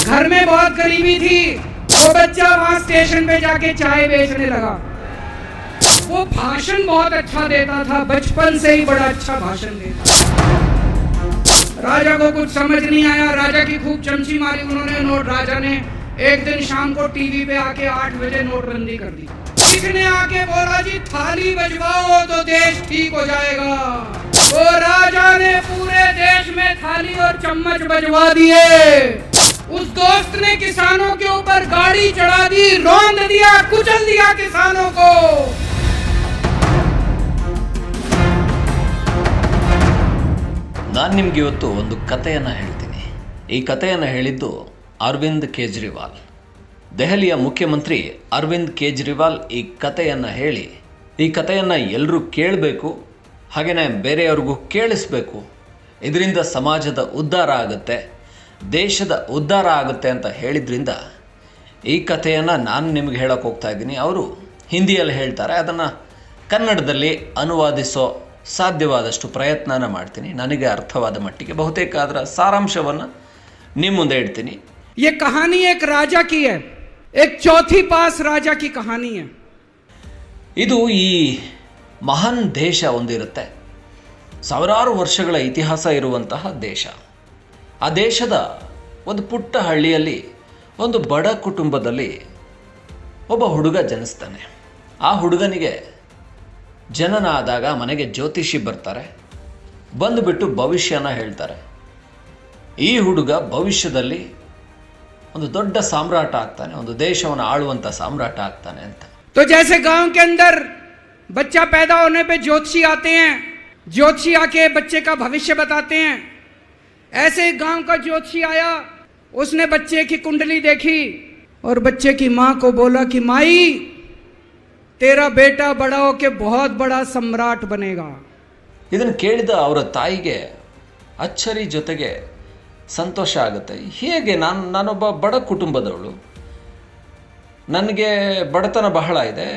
घर में बहुत गरीबी थी, वो बच्चा वहां स्टेशन पे जाके चाय बेचने लगा। वो भाषण बहुत अच्छा देता था, बचपन से ही बड़ा अच्छा भाषण देता था। राजा को कुछ समझ नहीं आया, राजा की खूब चमची मारी उन्होंने नोट। राजा ने एक दिन शाम को टीवी पे आके 8 बजे नोटबंदी कर दी। किसी ने आके बोला जी थाली बजवाओ तो देश ठीक हो जाएगा। वो राजा ने पूरे देश में थाली और चम्मच बजवा दिए। उस दोस्त ने किसानों के ऊपर गाड़ी चढ़ा दी, रौंद दिया, कुचल दिया किसानों को। ನಾನು ನಿಮಗೆ ಇವತ್ತು ಒಂದು ಕಥೆಯನ್ನು ಹೇಳ್ತೀನಿ. ಈ ಕಥೆಯನ್ನು ಹೇಳಿದ್ದು ಅರವಿಂದ್ ಕೇಜ್ರಿವಾಲ್. ದೆಹಲಿಯ ಮುಖ್ಯಮಂತ್ರಿ ಅರವಿಂದ್ ಕೇಜ್ರಿವಾಲ್ ಈ ಕಥೆಯನ್ನು ಹೇಳಿ, ಈ ಕಥೆಯನ್ನು ಎಲ್ಲರೂ ಕೇಳಬೇಕು, ಹಾಗೆಯೇ ಬೇರೆಯವ್ರಿಗೂ ಕೇಳಿಸ್ಬೇಕು. ಇದರಿಂದ ಸಮಾಜದ ಉದ್ಧಾರ ಆಗುತ್ತೆ, ದೇಶದ ಉದ್ಧಾರ ಆಗುತ್ತೆ ಅಂತ ಹೇಳಿದ್ರಿಂದ ಈ ಕಥೆಯನ್ನು ನಾನು ನಿಮಗೆ ಹೇಳೋಕೆ ಹೋಗ್ತಾ ಇದ್ದೀನಿ. ಅವರು ಹಿಂದಿಯಲ್ಲಿ ಹೇಳ್ತಾರೆ, ಅದನ್ನು ಕನ್ನಡದಲ್ಲಿ ಅನುವಾದಿಸೋ ಸಾಧ್ಯವಾದಷ್ಟು ಪ್ರಯತ್ನನ ಮಾಡ್ತೀನಿ. ನನಗೆ ಅರ್ಥವಾದ ಮಟ್ಟಿಗೆ ಬಹುತೇಕ ಅದರ ಸಾರಾಂಶವನ್ನು ನಿಮ್ಮ ಮುಂದೆ ಇಡ್ತೀನಿ. ये कहानी एक राजा की है, एक चौथी पास राजा की कहानी है. ಇದು ಈ ಮಹಾನ್ ದೇಶ ಒಂದಿರುತ್ತೆ, ಸಾವಿರಾರು ವರ್ಷಗಳ ಇತಿಹಾಸ ಇರುವಂತಹ ದೇಶ. ಆ ದೇಶದ ಒಂದು ಪುಟ್ಟ ಹಳ್ಳಿಯಲ್ಲಿ ಒಂದು ಬಡ ಕುಟುಂಬದಲ್ಲಿ ಒಬ್ಬ ಹುಡುಗ ಜನಿಸ್ತಾನೆ. ಆ ಹುಡುಗನಿಗೆ ಜನನ ಆದಾಗ ಮನೆಗೆ ಜ್ಯೋತಿಷಿ ಬರ್ತಾರೆ, ಬಂದುಬಿಟ್ಟು ಭವಿಷ್ಯನ ಹೇಳ್ತಾರೆ. ಈ ಹುಡುಗ ಭವಿಷ್ಯದಲ್ಲಿ ಒಂದು ದೊಡ್ಡ ಸಾಮ್ರಾಟ ಆಗ್ತಾನೆ, ಒಂದು ದೇಶವನ್ನು ಆಳುವಂಥ ಸಾಮ್ರಾಟ ಆಗ್ತಾನೆ ಅಂತ. तो जैसे गांव के अंदर बच्चा पैदा होने पे ज्योतिषी आते हैं, ज्योतिषी आके बच्चे का भविष्य बताते हैं, ऐसे गांव का ज्योतिषी आया, उसने बच्चे की कुंडली देखी और बच्चे की माँ को बोला कि माई तेरा बेटा बड़ा होके बहुत बड़ा सम्राट बनेगा. ಇದನ್ನು ಕೇಳಿದ ಅವರ ತಾಯಿಗೆ ಅಚ್ಚರಿ ಜೊತೆಗೆ ಸಂತೋಷ ಆಗುತ್ತೆ. ಹೇಗೆ ನಾನೊಬ್ಬ ಬಡ ಕುಟುಂಬದವಳು, ನನಗೆ ಬಡತನ ಬಹಳ ಇದೆ,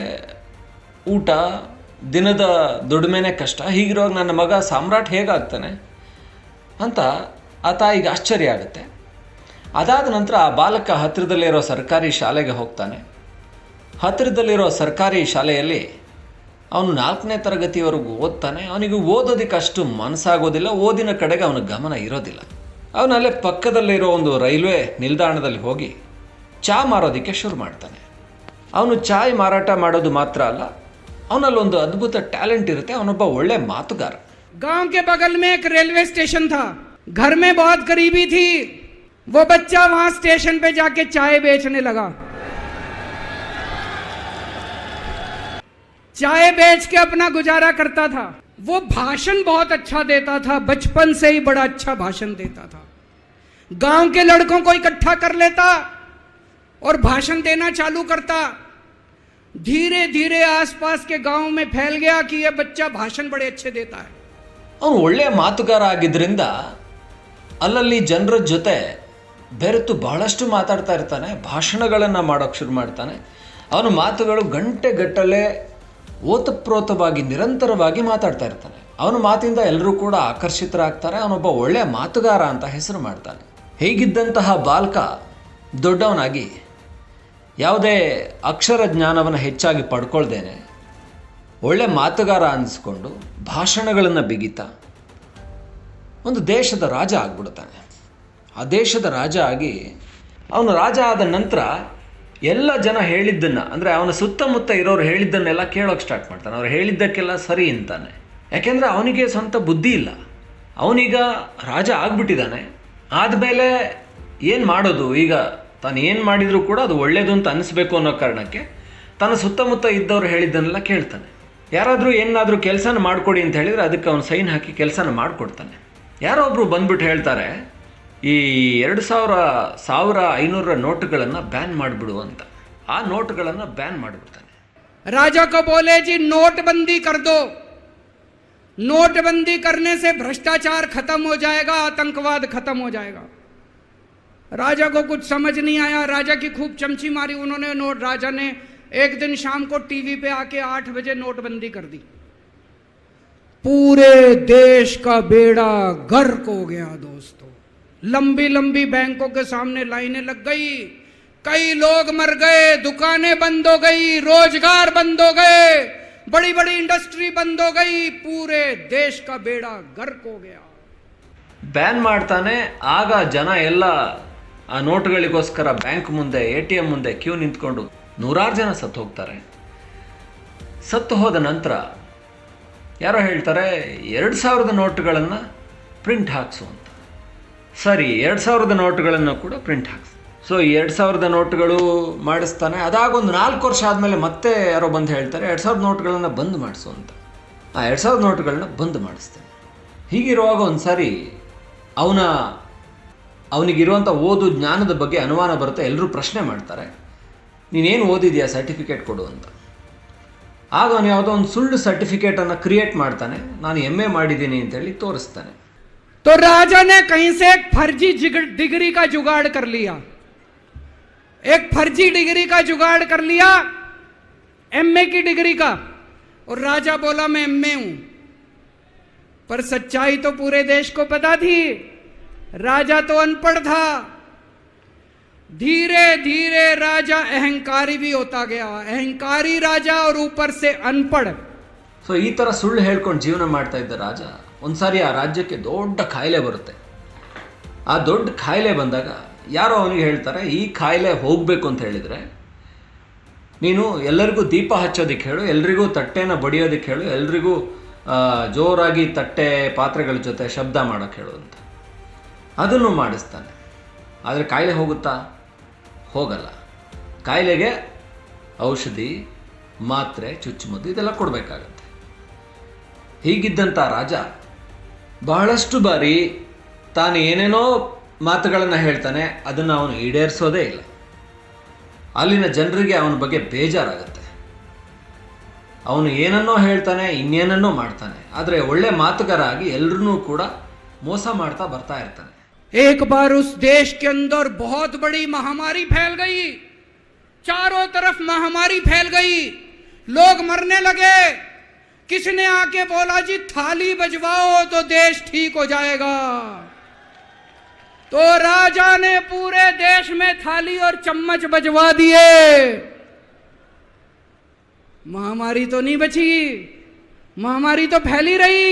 ಊಟ ದಿನದ ದುಡಿಮೆನೇ ಕಷ್ಟ, ಹೀಗಿರುವಾಗ ನನ್ನ ಮಗ ಸಾಮ್ರಾಟ್ ಹೇಗಾಗ್ತಾನೆ ಅಂತ ಆ ತಾಯಿಗೆ ಆಶ್ಚರ್ಯ ಆಗುತ್ತೆ. ಅದಾದ ನಂತರ ಆ ಬಾಲಕ ಹತ್ತಿರದಲ್ಲಿರೋ ಸರ್ಕಾರಿ ಶಾಲೆಗೆ ಹೋಗ್ತಾನೆ. ಹತ್ತಿರದಲ್ಲಿರೋ ಸರ್ಕಾರಿ ಶಾಲೆಯಲ್ಲಿ ಅವನು 4ನೇ ತರಗತಿವರೆಗೂ ಓದ್ತಾನೆ. ಅವನಿಗೆ ಓದೋದಕ್ಕೆ ಅಷ್ಟು ಮನಸ್ಸಾಗೋದಿಲ್ಲ, ಓದಿನ ಕಡೆಗೆ ಅವನ ಗಮನ ಇರೋದಿಲ್ಲ. ಅವನಲ್ಲೇ ಪಕ್ಕದಲ್ಲಿರೋ ಒಂದು ರೈಲ್ವೆ ನಿಲ್ದಾಣದಲ್ಲಿ ಹೋಗಿ ಚಾ ಮಾರೋದಕ್ಕೆ ಶುರು ಮಾಡ್ತಾನೆ. ಅವನು ಚಾಯ್ ಮಾರಾಟ ಮಾಡೋದು ಮಾತ್ರ ಅಲ್ಲ, ಅವನಲ್ಲೊಂದು ಅದ್ಭುತ ಟ್ಯಾಲೆಂಟ್ ಇರುತ್ತೆ, ಅವನೊಬ್ಬ ಒಳ್ಳೆ ಮಾತುಗಾರ. गांव के बगल में एक रेलवे स्टेशन था, घर में बहुत गरीबी थी, वो बच्चा वहां स्टेशन पे जाके चाय बेचने लगा। चाय बेच के अपना गुजारा करता था। वो भाषण बहुत अच्छा देता था, बचपन से ही बड़ा अच्छा भाषण देता था। गांव के लड़कों को इकट्ठा कर लेता और भाषण देना चालू करता। धीरे धीरे आसपास के गांव में फैल गया कि यह बच्चा भाषण बड़े अच्छे देता है. ಅವನು ಒಳ್ಳೆಯ ಮಾತುಗಾರ ಆಗಿದ್ದರಿಂದ ಅಲ್ಲಲ್ಲಿ ಜನರ ಜೊತೆ ಬೆರೆತು ಬಹಳಷ್ಟು ಮಾತಾಡ್ತಾ ಇರ್ತಾನೆ, ಭಾಷಣಗಳನ್ನು ಮಾಡೋಕ್ಕೆ ಶುರು ಮಾಡ್ತಾನೆ. ಅವನ ಮಾತುಗಳು ಗಂಟೆಗಟ್ಟಲೆ ಓತಪ್ರೋತವಾಗಿ ನಿರಂತರವಾಗಿ ಮಾತಾಡ್ತಾ ಇರ್ತಾನೆ. ಅವನ ಮಾತಿಂದ ಎಲ್ಲರೂ ಕೂಡ ಆಕರ್ಷಿತರಾಗ್ತಾರೆ. ಅವನೊಬ್ಬ ಒಳ್ಳೆಯ ಮಾತುಗಾರ ಅಂತ ಹೆಸರು ಮಾಡ್ತಾನೆ. ಹೀಗಿದ್ದಂತಹ ಬಾಲಕ ದೊಡ್ಡವನಾಗಿ ಯಾವುದೇ ಅಕ್ಷರ ಜ್ಞಾನವನ್ನು ಹೆಚ್ಚಾಗಿ ಪಡ್ಕೊಳ್ದೇನೆ ಒಳ್ಳೆ ಮಾತುಗಾರ ಅನ್ನಿಸ್ಕೊಂಡು ಭಾಷಣಗಳನ್ನು ಬಿಗಿತಾ ಒಂದು ದೇಶದ ರಾಜ ಆಗಿಬಿಡ್ತಾನೆ. ಆ ದೇಶದ ರಾಜ ಆಗಿ ಅವನು ರಾಜ ಆದ ನಂತರ ಎಲ್ಲ ಜನ ಹೇಳಿದ್ದನ್ನು, ಅಂದರೆ ಅವನ ಸುತ್ತಮುತ್ತ ಇರೋರು ಹೇಳಿದ್ದನ್ನೆಲ್ಲ ಕೇಳೋಕ್ಕೆ ಸ್ಟಾರ್ಟ್ ಮಾಡ್ತಾನೆ. ಅವ್ರು ಹೇಳಿದ್ದಕ್ಕೆಲ್ಲ ಸರಿ ಅಂತಾನೆ. ಯಾಕೆಂದರೆ ಅವನಿಗೆ ಸ್ವಂತ ಬುದ್ಧಿ ಇಲ್ಲ. ಅವನೀಗ ರಾಜ ಆಗಿಬಿಟ್ಟಿದ್ದಾನೆ. ಆದಮೇಲೆ ಏನು ಮಾಡೋದು, ಈಗ ತಾನು ಏನು ಮಾಡಿದರೂ ಕೂಡ ಅದು ಒಳ್ಳೆಯದು ಅಂತ ಅನ್ನಿಸ್ಬೇಕು ಅನ್ನೋ ಕಾರಣಕ್ಕೆ ತನ್ನ ಸುತ್ತಮುತ್ತ ಇದ್ದವ್ರು ಹೇಳಿದ್ದನ್ನೆಲ್ಲ ಕೇಳ್ತಾನೆ. ಯಾರಾದರೂ ಏನಾದರೂ ಕೆಲಸನ ಮಾಡಿಕೊಡಿ ಅಂತ ಹೇಳಿದರೆ ಅದಕ್ಕೆ ಅವನು ಸೈನ್ ಹಾಕಿ ಕೆಲಸನ ಮಾಡಿಕೊಡ್ತಾನೆ. ಯಾರೋ ಒಬ್ಬರು ಬಂದ್ಬಿಟ್ಟು ಹೇಳ್ತಾರೆ, ಈ 2500 ನೋಟುಗಳನ್ನು ಬ್ಯಾನ್ ಮಾಡಿಬಿಡು ಅಂತ. ಆ ನೋಟುಗಳನ್ನು ಬ್ಯಾನ್ ಮಾಡಿಬಿಡ್ತಾನೆ. राजा को बोले जी नोटबंदी कर दो, नोटबंदी करने से भ्रष्टाचार खत्म हो जाएगा, आतंकवाद खत्म हो जाएगा. राजा को कुछ समझ नहीं आया, राजा की खूब चमची मारी उन्होंने नोट। राजा ने एक दिन शाम को टीवी पे आके 8 बजे नोटबंदी कर दी। पूरे देश का बेड़ा गर्क हो गया दोस्तों। लंबी लंबी बैंकों के सामने लाइनें लग गई, कई लोग मर गए, दुकानें बंद हो गई, रोजगार बंद हो गए, बड़ी बड़ी इंडस्ट्री बंद हो गई, पूरे देश का बेड़ा गर्क हो गया. ಬ್ಯಾನ್ ಮಾಡ್ತಾನೆ. ಆಗ ಜನ ಎಲ್ಲ ಆ ನೋಟ್ಗಳಿಗೋಸ್ಕರ ಬ್ಯಾಂಕ್ ಮುಂದೆ, ATM ಮುಂದೆ ಕ್ಯೂ ನಿಂತ್ಕೊಂಡು ನೂರಾರು ಜನ ಸತ್ತು ಹೋಗ್ತಾರೆ. ಸತ್ತು ಹೋದ ನಂತರ ಯಾರೋ ಹೇಳ್ತಾರೆ 2000 ನೋಟುಗಳನ್ನು ಪ್ರಿಂಟ್ ಹಾಕ್ಸು ಅಂತ. ಸರಿ, 2000 ನೋಟುಗಳನ್ನು ಕೂಡ ಪ್ರಿಂಟ್ ಹಾಕ್ಸು. ಸೊ 2000 ನೋಟುಗಳು ಮಾಡಿಸ್ತಾನೆ. ಅದಾಗೊಂದು 4 ವರ್ಷ ಆದಮೇಲೆ ಮತ್ತೆ ಯಾರೋ ಬಂದು ಹೇಳ್ತಾರೆ 2000 ನೋಟುಗಳನ್ನು ಬಂದ್ ಮಾಡಿಸು ಅಂತ. ಆ 2000 ನೋಟುಗಳನ್ನ ಬಂದ್ ಮಾಡಿಸ್ತಾನೆ. ಹೀಗಿರುವಾಗ ಒಂದು ಸಾರಿ ಅವನಿಗಿರುವಂಥ ಓದು ಜ್ಞಾನದ ಬಗ್ಗೆ ಅನುಮಾನ ಬರುತ್ತೆ. ಎಲ್ಲರೂ ಪ್ರಶ್ನೆ ಮಾಡ್ತಾರೆ, ನೀನೇನು ಓದಿದೆಯಾ, ಸರ್ಟಿಫಿಕೇಟ್ ಕೊಡು ಅಂತ. ಆಗ ಅವನು ಯಾವುದೋ ಒಂದು ಸುಳ್ಳು ಸರ್ಟಿಫಿಕೇಟನ್ನು ಕ್ರಿಯೇಟ್ ಮಾಡ್ತಾನೆ. ನಾನು MA ಮಾಡಿದ್ದೀನಿ ಅಂತೇಳಿ ತೋರಿಸ್ತಾನೆ. तो राजा ने कहीं से एक फर्जी डिग्री का जुगाड़ कर लिया, एक फर्जी डिग्री का जुगाड़ कर लिया, MA की डिग्री का. और राजा बोला मैं MA हूं, पर सच्चाई तो पूरे देश को पता थी, राजा तो अनपढ़ था. धीरे धीरे राजा अहंकारी भी होता गया, अहंकारी राजा और ऊपर से अनपढ़. ಸೊ ಈ ಥರ ಸುಳ್ಳು ಹೇಳ್ಕೊಂಡು ಜೀವನ ಮಾಡ್ತಾ ಇದ್ದ ರಾಜ ಒಂದ್ಸಾರಿ ಆ ರಾಜ್ಯಕ್ಕೆ ದೊಡ್ಡ ಕಾಯಿಲೆ ಬರುತ್ತೆ. ಆ ದೊಡ್ಡ ಕಾಯಿಲೆ ಬಂದಾಗ ಯಾರೋ ಅವನಿಗೆ ಹೇಳ್ತಾರೆ, ಈ ಕಾಯಿಲೆ ಹೋಗಬೇಕು ಅಂತ ಹೇಳಿದರೆ ನೀನು ಎಲ್ಲರಿಗೂ ದೀಪ ಹಚ್ಚೋದಕ್ಕೆ ಹೇಳು, ಎಲ್ರಿಗೂ ತಟ್ಟೆನ ಬಡಿಯೋದಕ್ಕೆ ಹೇಳು, ಎಲ್ರಿಗೂ ಜೋರಾಗಿ ತಟ್ಟೆ ಪಾತ್ರೆಗಳ ಜೊತೆ ಶಬ್ದ ಮಾಡೋಕ್ಕೆ ಹೇಳು ಅಂತ. ಅದನ್ನು ಮಾಡಿಸ್ತಾನೆ. ಆದರೆ ಕಾಯಿಲೆ ಹೋಗುತ್ತಾ? ಹೋಗಲ್ಲ. ಕಾಯಿಲೆಗೆ ಔಷಧಿ, ಮಾತ್ರೆ, ಚುಚ್ಚುಮದ್ದು ಇದೆಲ್ಲ ಕೊಡಬೇಕಾಗತ್ತೆ. ಹೀಗಿದ್ದಂಥ ರಾಜ ಬಹಳಷ್ಟು ಬಾರಿ ತಾನು ಏನೇನೋ ಮಾತುಗಳನ್ನು ಹೇಳ್ತಾನೆ, ಅದನ್ನು ಅವನು ಈಡೇರಿಸೋದೇ ಇಲ್ಲ. ಅಲ್ಲಿನ ಜನರಿಗೆ ಅವನ ಬಗ್ಗೆ ಬೇಜಾರಾಗುತ್ತೆ. ಅವನು ಏನನ್ನೋ ಹೇಳ್ತಾನೆ, ಇನ್ನೇನನ್ನೋ ಮಾಡ್ತಾನೆ, ಆದರೆ ಒಳ್ಳೆ ಮಾತುಗಾರ ಆಗಿ ಎಲ್ಲರನ್ನೂ ಕೂಡ ಮೋಸ ಮಾಡ್ತಾ ಬರ್ತಾ ಇರ್ತಾನೆ. एक बार उस देश के अंदर बहुत बड़ी महामारी फैल गई, चारों तरफ महामारी फैल गई, लोग मरने लगे. किसी ने आके बोला जी थाली बजवाओ तो देश ठीक हो जाएगा. तो राजा ने पूरे देश में थाली और चम्मच बजवा दिए. महामारी तो नहीं बची, महामारी तो फैली रही.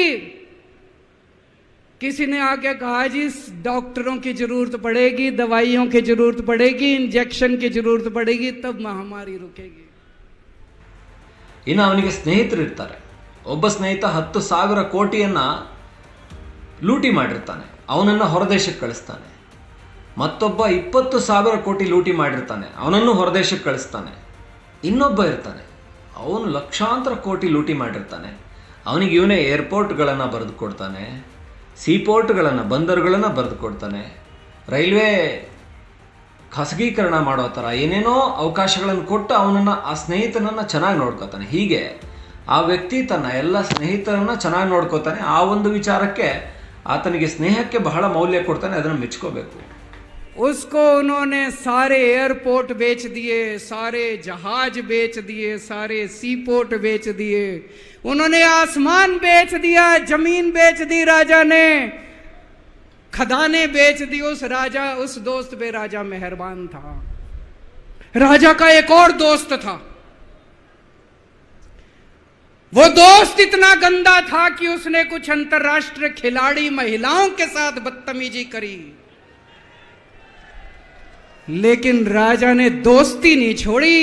किसी ने आके कहा जी डॉक्टरों की जरूरत पड़ेगी, दवाइयों की जरूरत पड़ेगी, इंजेक्शन की जरूरत पड़ेगी, तब महामारी रुकेगी. ಇನ್ನು ಅವನಿಗೆ ಸ್ನೇಹಿತರಿರ್ತಾರೆ. ಒಬ್ಬ ಸ್ನೇಹಿತ 10,000 ಕೋಟಿಯನ್ನು ಲೂಟಿ ಮಾಡಿರ್ತಾನೆ, ಅವನನ್ನು ಹೊರದೇಶಕ್ಕೆ ಕಳಿಸ್ತಾನೆ. ಮತ್ತೊಬ್ಬ 20,000 ಕೋಟಿ ಲೂಟಿ ಮಾಡಿರ್ತಾನೆ, ಅವನನ್ನು ಹೊರದೇಶಕ್ಕೆ ಕಳಿಸ್ತಾನೆ. ಇನ್ನೊಬ್ಬ ಇರ್ತಾನೆ, ಅವನು ಲಕ್ಷಾಂತರ ಕೋಟಿ ಲೂಟಿ ಮಾಡಿರ್ತಾನೆ, ಅವನಿಗೆ ಇವನೇ ಏರ್ಪೋರ್ಟ್ಗಳನ್ನು ಬರೆದು ಕೊಡ್ತಾನೆ, ಸೀಪೋರ್ಟ್ಗಳನ್ನು, ಬಂದರುಗಳನ್ನು ಬರೆದು ಕೊಡ್ತಾನೆ, ರೈಲ್ವೆ ಖಾಸಗೀಕರಣ ಮಾಡೋ ಥರ ಏನೇನೋ ಅವಕಾಶಗಳನ್ನು ಕೊಟ್ಟು ಅವನನ್ನು, ಆ ಸ್ನೇಹಿತನನ್ನು ಚೆನ್ನಾಗಿ ನೋಡ್ಕೋತಾನೆ. ಹೀಗೆ ಆ ವ್ಯಕ್ತಿ ತನ್ನ ಎಲ್ಲ ಸ್ನೇಹಿತರನ್ನು ಚೆನ್ನಾಗಿ ನೋಡ್ಕೋತಾನೆ. ಆ ಒಂದು ವಿಚಾರಕ್ಕೆ ಆತನಿಗೆ ಸ್ನೇಹಕ್ಕೆ ಬಹಳ ಮೌಲ್ಯ ಕೊಡ್ತಾನೆ, ಅದನ್ನು ಮೆಚ್ಕೋಬೇಕು. उसको उन्होंने सारे एयरपोर्ट बेच दिए, सारे जहाज बेच दिए, सारे सीपोर्ट बेच दिए, उन्होंने आसमान बेच दिया, जमीन बेच दी राजा ने, खदाने बेच दी. उस दोस्त पे राजा मेहरबान था. राजा का एक और दोस्त था. वो दोस्त इतना गंदा था कि उसने कुछ अंतरराष्ट्रीय खिलाड़ी महिलाओं के साथ बदतमीजी करी. लेकिन राजा ने दोस्ती नहीं छोड़ी.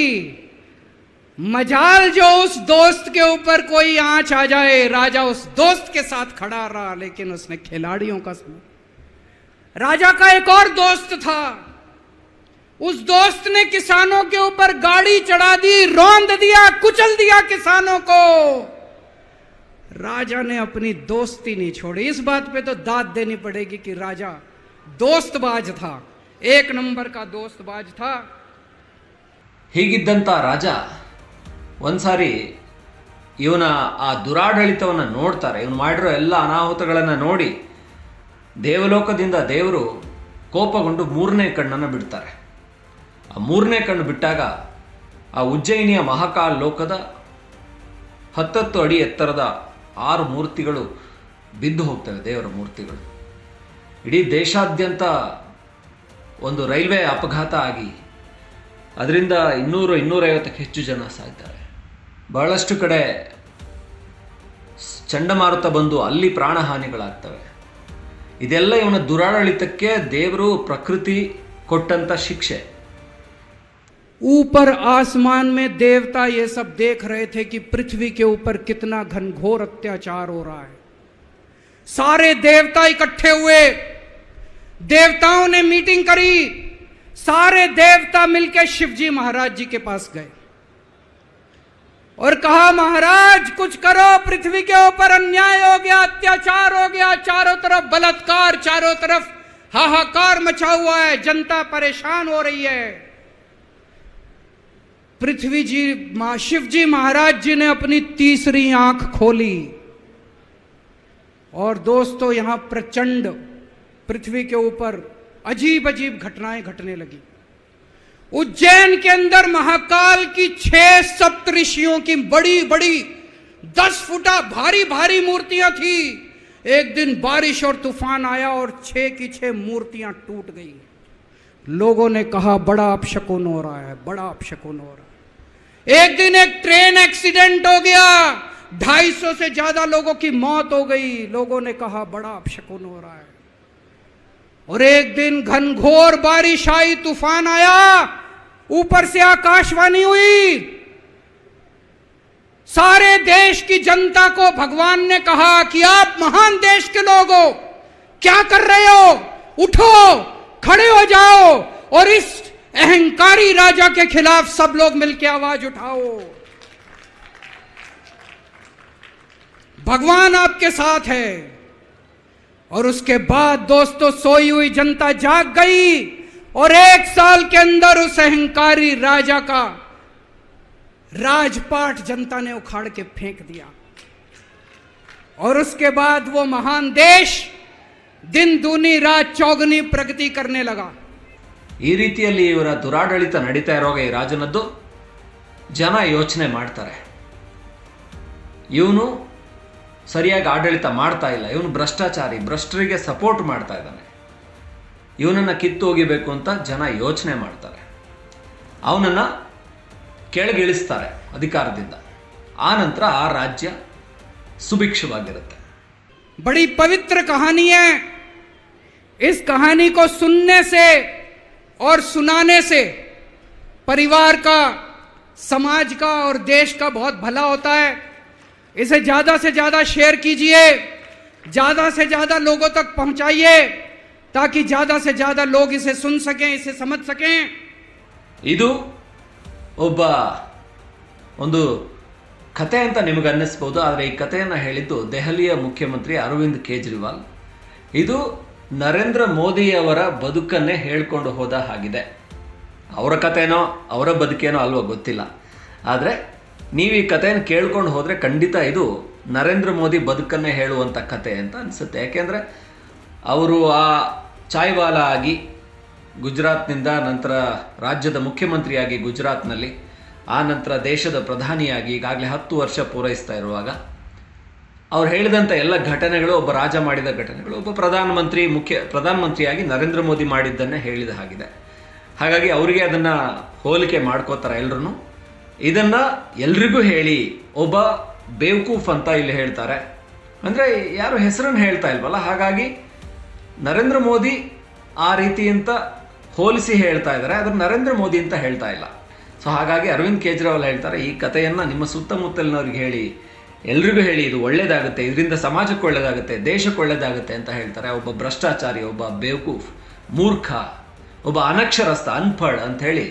मजाल जो उस दोस्त के ऊपर कोई आंच आ जाए, राजा उस दोस्त के साथ खड़ा रहा, लेकिन उसने खिलाड़ियों का समझ. राजा का एक और दोस्त था. उस दोस्त ने किसानों के ऊपर गाड़ी चढ़ा दी, रौंद दिया, कुचल दिया किसानों को. राजा ने अपनी दोस्ती नहीं छोड़ी. इस बात पे तो दाद देनी पड़ेगी कि राजा दोस्तबाज था, एक नंबर का दोस्तबाज था. ಹೀಗಿದ್ದಂಥ ರಾಜ ಒಂದ್ಸಾರಿ ಇವನ ಆ ದುರಾಡಳಿತವನ್ನು ನೋಡ್ತಾರೆ. ಇವನು ಮಾಡಿರೋ ಎಲ್ಲ ಅನಾಹುತಗಳನ್ನು ನೋಡಿ ದೇವಲೋಕದಿಂದ ದೇವರು ಕೋಪಗೊಂಡು 3ನೇ ಕಣ್ಣನ್ನು ಬಿಡ್ತಾರೆ. ಆ 3ನೇ ಕಣ್ಣು ಬಿಟ್ಟಾಗ ಆ ಉಜ್ಜಯಿನಿಯ ಮಹಾಕಾಲ್ ಲೋಕದ 10 ಅಡಿ ಎತ್ತರದ 6 ಮೂರ್ತಿಗಳು ಬಿದ್ದು ಹೋಗ್ತವೆ, ದೇವರ ಮೂರ್ತಿಗಳು. ಇಡೀ ದೇಶಾದ್ಯಂತ ಒಂದು ರೈಲ್ವೆ ಅಪಘಾತ ಆಗಿ ಅದರಿಂದ 200-250ಕ್ಕೆ ಹೆಚ್ಚು ಜನ ಸಾಯ್ತಾರೆ. ಬಹಳಷ್ಟು ಕಡೆ ಚಂಡಮಾರುತ ಬಂದು ಅಲ್ಲಿ ಪ್ರಾಣಹಾನಿಗಳಾಗ್ತವೆ. ಇದೆಲ್ಲ ಇವನ ದುರಾಡಳಿತಕ್ಕೆ ದೇವರು ಪ್ರಕೃತಿ ಕೊಟ್ಟಂತ ಶಿಕ್ಷೆ. ऊपर आसमान में देवता ये सब देख रहे थे कि पृथ्वी के ऊपर कितना घनघोर अत्याचार हो रहा है. सारे देवता इकट्ठे हुए, देवताओं ने मीटिंग करी, सारे देवता मिलकर शिवजी महाराज जी के पास गए और कहा, महाराज कुछ करो, पृथ्वी के ऊपर अन्याय हो गया, अत्याचार हो गया, चारों तरफ बलात्कार, चारों तरफ हाहाकार मचा हुआ है, जनता परेशान हो रही है. पृथ्वी जी शिव जी महाराज जी ने अपनी तीसरी आंख खोली और दोस्तों यहां प्रचंड पृथ्वी के ऊपर अजीब अजीब घटनाएं घटने लगी. उज्जैन के अंदर महाकाल की 6 सप्तऋषियों की बड़ी बड़ी 10 फुटा भारी भारी मूर्तियां थी. एक दिन बारिश और तूफान आया और 6 की 6 मूर्तियां टूट गई. लोगों ने कहा बड़ा अपशकुन हो रहा है, बड़ा अपशकुन हो रहा है. एक दिन एक ट्रेन एक्सीडेंट हो गया, 250 से ज्यादा लोगों की मौत हो गई. लोगों ने कहा बड़ा अपशकुन हो रहा है. और एक दिन घनघोर बारिश आई, तूफान आया, ऊपर से आकाशवाणी हुई. सारे देश की जनता को भगवान ने कहा कि आप महान देश के लोग हो, क्या कर रहे हो, उठो, खड़े हो जाओ और इस अहंकारी राजा के खिलाफ सब लोग मिलकर आवाज उठाओ. भगवान आपके साथ है. और उसके बाद दोस्तों सोई हुई जनता जाग गई और 1 साल के अंदर उस अहंकारी राजा का राजपाट जनता ने उखाड़ के फेंक दिया. और उसके बाद वो महान देश दिन दूनी रात चौगनी प्रगति करने लगा. ಈ ರೀತಿಯಲ್ಲಿ ಇವರ ದುರಾಡಳಿತ ನಡೀತಾ ಇರುವಾಗ ಈ ರಾಜನದ್ದು ಜನ ಯೋಚನೆ ಮಾಡ್ತಾರೆ, ಇವನು ಸರಿಯಾಗಿ ಆಡಳಿತ ಮಾಡ್ತಾ ಇಲ್ಲ, ಇವನು ಭ್ರಷ್ಟಾಚಾರಿ, ಭ್ರಷ್ಟರಿಗೆ ಸಪೋರ್ಟ್ ಮಾಡ್ತಾ ಇದ್ದಾನೆ, ಇವನನ್ನು ಕಿತ್ತು ಹೋಗಿಬೇಕು ಅಂತ ಜನ ಯೋಚನೆ ಮಾಡ್ತಾರೆ. ಅವನನ್ನು ಕೆಳಗಿಳಿಸ್ತಾರೆ ಅಧಿಕಾರದಿಂದ. ಆ ನಂತರ ಆ ರಾಜ್ಯ ಸುಭಿಕ್ಷವಾಗಿರುತ್ತೆ. बड़ी पवित्र कहानी है. इस कहानी को सुनने से और सुनाने से परिवार का, समाज का और देश का बहुत भला होता है. इसे ज्यादा से ज्यादा शेयर कीजिए, ज्यादा से ज्यादा लोगों तक पहुंचाइए ताकि ज्यादा से ज्यादा लोग इसे सुन सकें, इसे समझ सकें. ಇದು ಒಂದು ಕತೆ ಅಂತ ನಿಮಗೆ ಅನ್ನಿಸ್ಬೋದು, ಆದರೆ ಈ ಕಥೆಯನ್ನು ಹೇಳಿದ್ದು ದೆಹಲಿಯ ಮುಖ್ಯಮಂತ್ರಿ ಅರವಿಂದ್ ಕೇಜ್ರಿವಾಲ್. ಇದು ನರೇಂದ್ರ ಮೋದಿಯವರ ಬದುಕನ್ನೇ ಹೇಳ್ಕೊಂಡು ಹೋದ ಹಾಗಿದೆ. ಅವರ ಕಥೆನೋ ಅವರ ಬದುಕೇನೋ ಅಲ್ವೋ ಗೊತ್ತಿಲ್ಲ, ಆದರೆ ನೀವು ಈ ಕಥೆಯನ್ನು ಕೇಳ್ಕೊಂಡು ಹೋದರೆ ಖಂಡಿತ ಇದು ನರೇಂದ್ರ ಮೋದಿ ಬದುಕನ್ನೇ ಹೇಳುವಂಥ ಕತೆ ಅಂತ ಅನಿಸುತ್ತೆ. ಯಾಕೆಂದರೆ ಅವರು ಆ ಚಾಯ್ವಾಲ ಆಗಿ ಗುಜರಾತ್ನಿಂದ ನಂತರ ರಾಜ್ಯದ ಮುಖ್ಯಮಂತ್ರಿಯಾಗಿ ಗುಜರಾತ್ನಲ್ಲಿ, ಆ ನಂತರ ದೇಶದ ಪ್ರಧಾನಿಯಾಗಿ ಈಗಾಗಲೇ 10 ವರ್ಷ ಪೂರೈಸ್ತಾ ಇರುವಾಗ ಅವ್ರು ಹೇಳಿದಂಥ ಎಲ್ಲ ಘಟನೆಗಳು, ಒಬ್ಬ ರಾಜ ಮಾಡಿದ ಘಟನೆಗಳು, ಒಬ್ಬ ಪ್ರಧಾನಮಂತ್ರಿಯಾಗಿ ನರೇಂದ್ರ ಮೋದಿ ಮಾಡಿದ್ದನ್ನೇ ಹೇಳಿದ ಹಾಗಿದೆ. ಹಾಗಾಗಿ ಅವರಿಗೆ ಅದನ್ನು ಹೋಲಿಕೆ ಮಾಡ್ಕೋತಾರೆ ಎಲ್ಲರೂ. ಇದನ್ನು ಎಲ್ರಿಗೂ ಹೇಳಿ ಒಬ್ಬ ಬೇವ್ಕೂಫ್ ಅಂತ ಇಲ್ಲಿ ಹೇಳ್ತಾರೆ, ಅಂದರೆ ಯಾರು ಹೆಸರನ್ನು ಹೇಳ್ತಾ ಇಲ್ವಲ್ಲ, ಹಾಗಾಗಿ ನರೇಂದ್ರ ಮೋದಿ ಆ ರೀತಿ ಅಂತ ಹೋಲಿಸಿ ಹೇಳ್ತಾ ಇದ್ದಾರೆ, ಅದನ್ನು ನರೇಂದ್ರ ಮೋದಿ ಅಂತ ಹೇಳ್ತಾ ಇಲ್ಲ. ಸೊ ಹಾಗಾಗಿ ಅರವಿಂದ್ ಕೇಜ್ರಿವಾಲ್ ಹೇಳ್ತಾರೆ, ಈ ಕಥೆಯನ್ನು ನಿಮ್ಮ ಸುತ್ತಮುತ್ತಲಿನವ್ರಿಗೆ ಹೇಳಿ, ಎಲ್ರಿಗೂ ಹೇಳಿ, ಇದು ಒಳ್ಳೇದಾಗುತ್ತೆ, ಇದರಿಂದ ಸಮಾಜಕ್ಕೆ ಒಳ್ಳೇದಾಗುತ್ತೆ, ದೇಶಕ್ಕೆ ಒಳ್ಳೇದಾಗುತ್ತೆ ಅಂತ ಹೇಳ್ತಾರೆ. ಒಬ್ಬ ಭ್ರಷ್ಟಾಚಾರಿ, ಒಬ್ಬ ಬೇವ್ಕೂಫ್, ಮೂರ್ಖ, ಒಬ್ಬ ಅನಕ್ಷರಸ್ಥ, ಅನ್ಪಡ್ ಅಂತ ಹೇಳಿ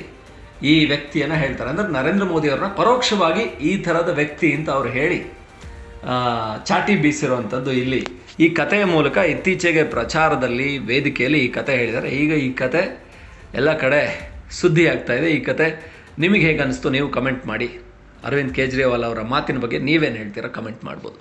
ಈ ವ್ಯಕ್ತಿಯನ್ನು ಹೇಳ್ತಾರೆ. ಅಂದರೆ ನರೇಂದ್ರ ಮೋದಿ ಅವ್ರನ್ನ ಪರೋಕ್ಷವಾಗಿ ಈ ಥರದ ವ್ಯಕ್ತಿ ಅಂತ ಅವ್ರು ಹೇಳಿ ಚಾಟಿ ಬೀಸಿರುವಂಥದ್ದು ಇಲ್ಲಿ ಈ ಕಥೆಯ ಮೂಲಕ ಇತ್ತೀಚೆಗೆ ಪ್ರಚಾರದಲ್ಲಿ, ವೇದಿಕೆಯಲ್ಲಿ ಈ ಕತೆ ಹೇಳಿದ್ದಾರೆ. ಈಗ ಈ ಕತೆ ಎಲ್ಲ ಕಡೆ ಸುದ್ದಿ ಆಗ್ತಾ ಇದೆ. ಈ ಕತೆ ನಿಮಗೆ ಹೇಗೆ ಅನಿಸ್ತು ನೀವು ಕಮೆಂಟ್ ಮಾಡಿ. ಅರವಿಂದ್ ಕೇಜ್ರಿವಾಲ್ ಅವರ ಮಾತಿನ ಬಗ್ಗೆ ನೀವೇನು ಹೇಳ್ತೀರಾ ಕಮೆಂಟ್ ಮಾಡ್ಬೋದು.